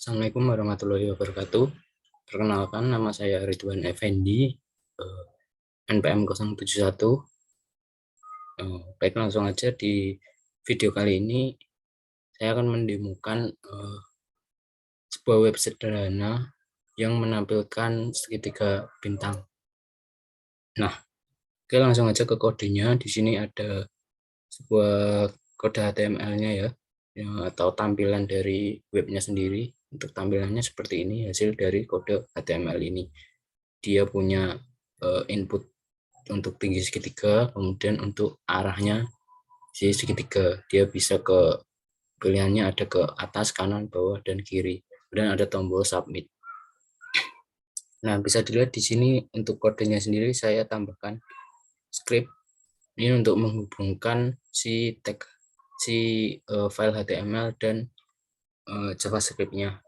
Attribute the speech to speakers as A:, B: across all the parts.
A: Assalamualaikum warahmatullahi wabarakatuh. Perkenalkan, nama saya Ridwan Effendi, NPM 071. Baik, langsung aja di video kali ini saya akan mendemokan sebuah web sederhana yang menampilkan segitiga bintang. Nah, oke, langsung aja ke kodenya. Di sini ada sebuah kode HTML-nya ya, atau tampilan dari webnya sendiri. Untuk tampilannya seperti ini, hasil dari kode HTML ini. Dia punya input untuk tinggi segitiga, kemudian untuk arahnya si segitiga. Dia bisa ke pilihannya ada ke atas, kanan, bawah, dan kiri. Dan ada tombol submit. Nah, bisa dilihat di sini untuk kodenya sendiri saya tambahkan script ini untuk menghubungkan si tag file HTML dan JavaScript-nya.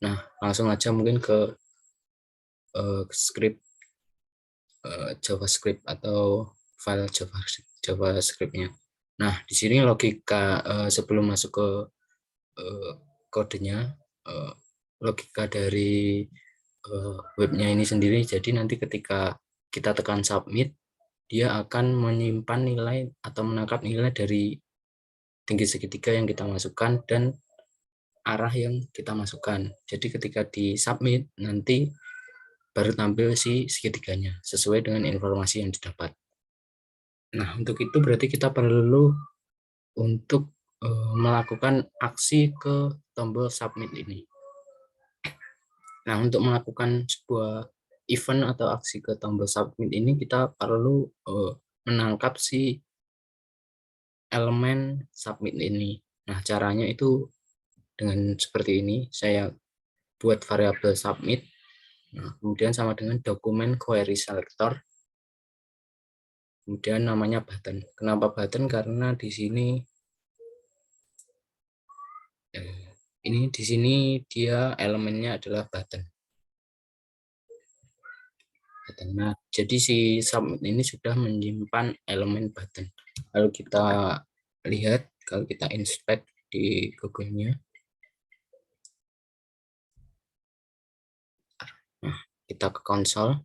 A: Nah, langsung aja mungkin ke script JavaScript atau file JavaScript-nya. Nah, di sini logika sebelum masuk ke kodenya, logika dari webnya ini sendiri. Jadi nanti ketika kita tekan submit, dia akan menyimpan nilai atau menangkap nilai dari tinggi segitiga yang kita masukkan dan arah yang kita masukkan. Jadi ketika di submit nanti baru tampil si segitiganya sesuai dengan informasi yang didapat. Nah, untuk itu berarti kita perlu untuk melakukan aksi ke tombol submit ini. Nah, untuk melakukan sebuah event atau aksi ke tombol submit ini kita perlu menangkap si elemen submit ini. Nah, caranya itu dengan seperti ini. Saya buat variabel submit. Nah, kemudian sama dengan dokumen query selector. Kemudian namanya button. Kenapa button? Karena di sini di sini dia elemennya adalah button. Nah, jadi si submit ini sudah menyimpan elemen button. Kalau kita lihat, kalau kita inspect di Google-nya, nah, kita ke konsol,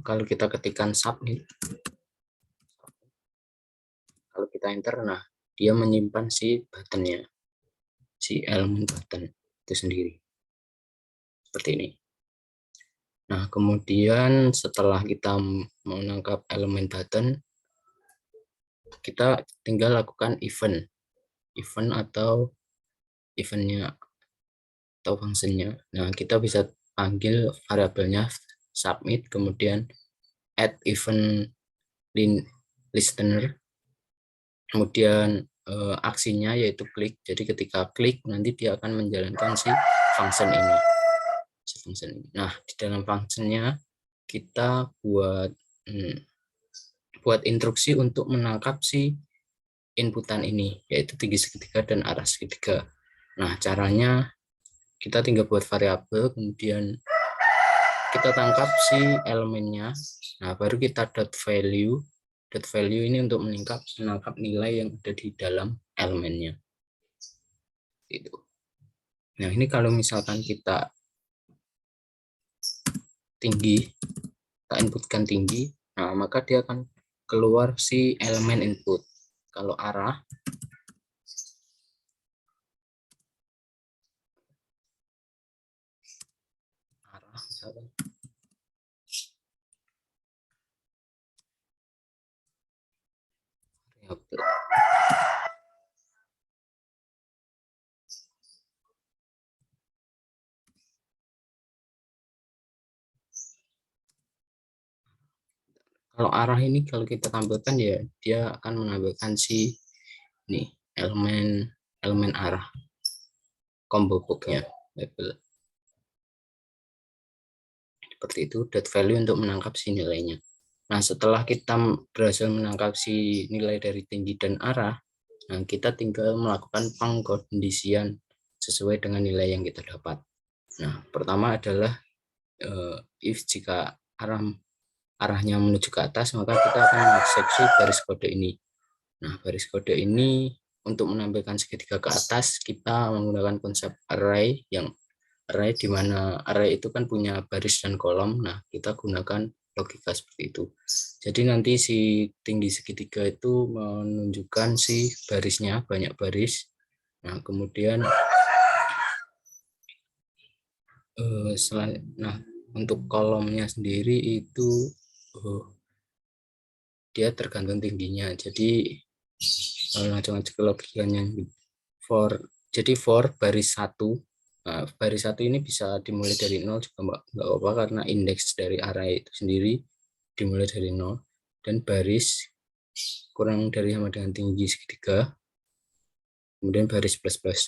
A: kalau kita ketikkan submit, kalau kita enter, nah dia menyimpan si buttonnya, si elemen button itu sendiri, seperti ini. Nah, kemudian setelah kita menangkap elemen button, kita tinggal lakukan event atau eventnya atau fungsinya. Nah, kita bisa panggil variabelnya submit, kemudian add event listener, kemudian aksinya yaitu klik. Jadi ketika klik nanti dia akan menjalankan si function ini. Nah, di dalam functionnya kita buat instruksi untuk menangkap si inputan ini, yaitu tinggi segitiga dan arah segitiga. Nah, caranya kita tinggal buat variabel, kemudian kita tangkap si elemennya. Nah, baru kita dot value ini untuk menangkap nilai yang ada di dalam elemennya. Itu. Nah, ini kalau misalkan kita tinggi, kita inputkan tinggi, nah maka dia akan keluar si elemen input. Kalau arah, misalkan kalau arah ini kalau kita tampilkan ya dia akan menampilkan si ini elemen arah combo booknya label seperti itu, dot value untuk menangkap si nilainya. Nah, setelah kita berhasil menangkap si nilai dari tinggi dan arah, nah kita tinggal melakukan pengkondisian sesuai dengan nilai yang kita dapat. Nah, pertama adalah if jika arahnya menuju ke atas, maka kita akan mengeksekusi garis kode ini. Nah, baris kode ini untuk menampilkan segitiga ke atas, kita menggunakan konsep array, yang array di mana array itu kan punya baris dan kolom. Nah, kita gunakan logika seperti itu. Jadi nanti si tinggi segitiga itu menunjukkan si barisnya, banyak baris. Nah, kemudian nah, untuk kolomnya sendiri itu dia tergantung tingginya. Jadi langsung aja ke logikanya. Jadi for baris 1, nah, baris 1 ini bisa dimulai dari 0 juga nggak apa-apa, karena indeks dari array itu sendiri dimulai dari 0. Dan baris kurang dari sama dengan tinggi segitiga, kemudian baris plus plus.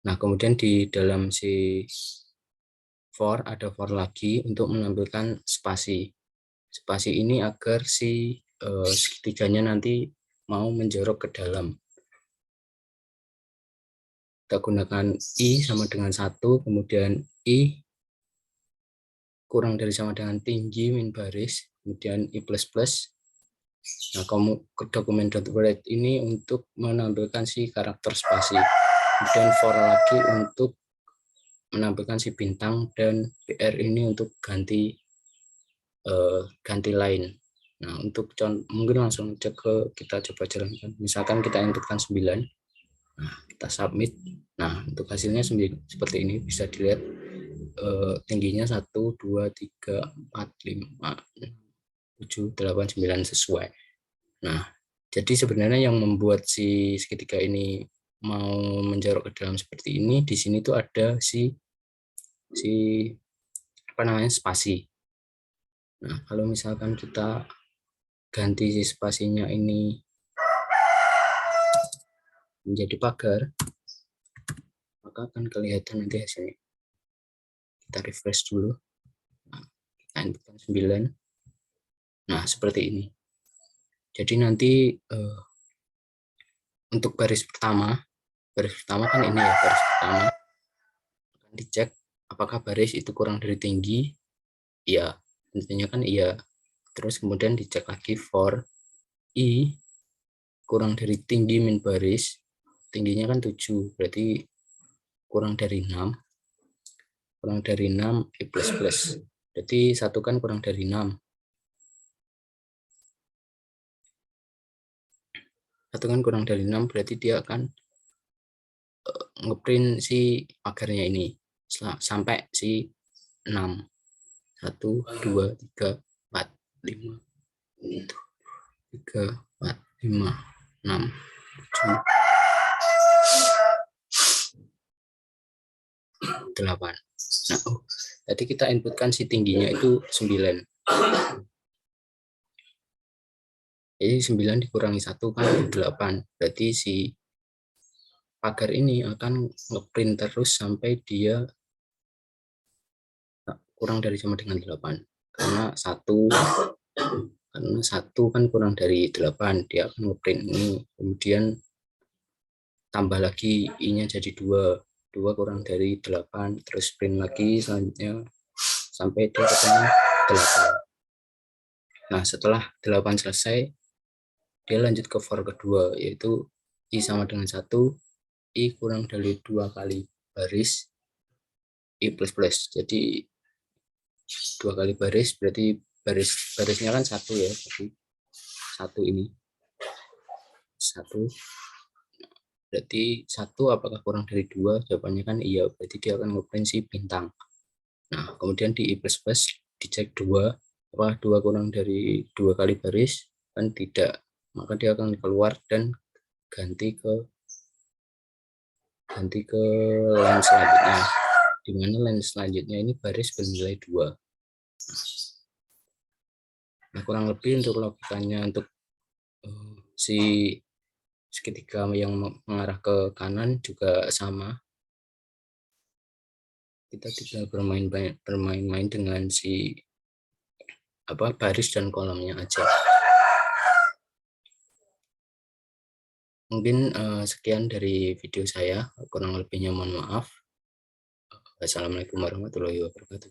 A: Nah, kemudian di dalam si for ada for lagi untuk menampilkan spasi. Spasi ini agar si segitiganya nanti mau menjorok ke dalam. Kita gunakan I sama dengan 1, kemudian I kurang dari sama dengan tinggi min baris, kemudian I plus plus. Nah, dokumen.write ini untuk menampilkan si karakter spasi. Kemudian for lagi untuk menampilkan si bintang, dan PR ini untuk ganti line. Nah, untuk mungkin langsung kita coba jalankan. Misalkan kita inputkan 9. Nah, kita submit. Nah, untuk hasilnya seperti ini, bisa dilihat tingginya 1, 2, 3, 4, 5, 7, 8, 9 sesuai. Nah, jadi sebenarnya yang membuat si segitiga ini mau menjorok ke dalam seperti ini, di sini tuh ada si apa namanya, spasi. Nah, kalau misalkan kita ganti si spasinya ini menjadi pagar, maka akan kelihatan nanti hasilnya. Kita refresh dulu. Nah, kita inputkan 9. Nah, seperti ini. Jadi nanti untuk baris pertama kan ini ya, baris pertama akan dicek apakah baris itu kurang dari tinggi. Iya, tentunya kan iya. Terus kemudian dicek lagi for I kurang dari tinggi min baris, tingginya kan 7, berarti kurang dari 6. Kurang dari 6 I plus plus. Berarti 1 kan kurang dari 6. 1 kan kurang dari 6, berarti dia akan ngeprint si pagarnya ini sampai si 6. 1, 2, 3, 4, 5, 3, 4, 5, 6, 7, 8. Nah, tadi kita inputkan si tingginya itu 9. Jadi 9 dikurangi 1 kan 8. Berarti si pagar ini akan ngeprint terus sampai dia kurang dari sama dengan 8. Karena 1 kan kurang dari 8, dia akan ngeprint ini. Kemudian tambah lagi I-nya jadi 2 kurang dari 8, terus print lagi selanjutnya sampai dia ketemu 8. Nah, setelah 8 selesai, dia lanjut ke for kedua, yaitu I sama dengan 1, I kurang dari 2 kali baris I plus plus. Jadi 2 kali baris berarti barisnya kan 1 ya, jadi 1 ini 1. Berarti 1 apakah kurang dari 2? Jawabannya kan iya, berarti dia akan ngeprint si bintang. Nah, kemudian di I plus plus dicek 2, apakah 2 kurang dari 2 kali baris? Kan tidak, maka dia akan keluar dan ganti ke line selanjutnya, di mana line selanjutnya ini baris bernilai 2. Nah, kurang lebih untuk logikanya untuk si segitiga yang mengarah ke kanan juga sama. Kita tinggal bermain-main dengan si baris dan kolomnya aja. Mungkin sekian dari video saya, kurang lebihnya mohon maaf. Wassalamualaikum warahmatullahi wabarakatuh.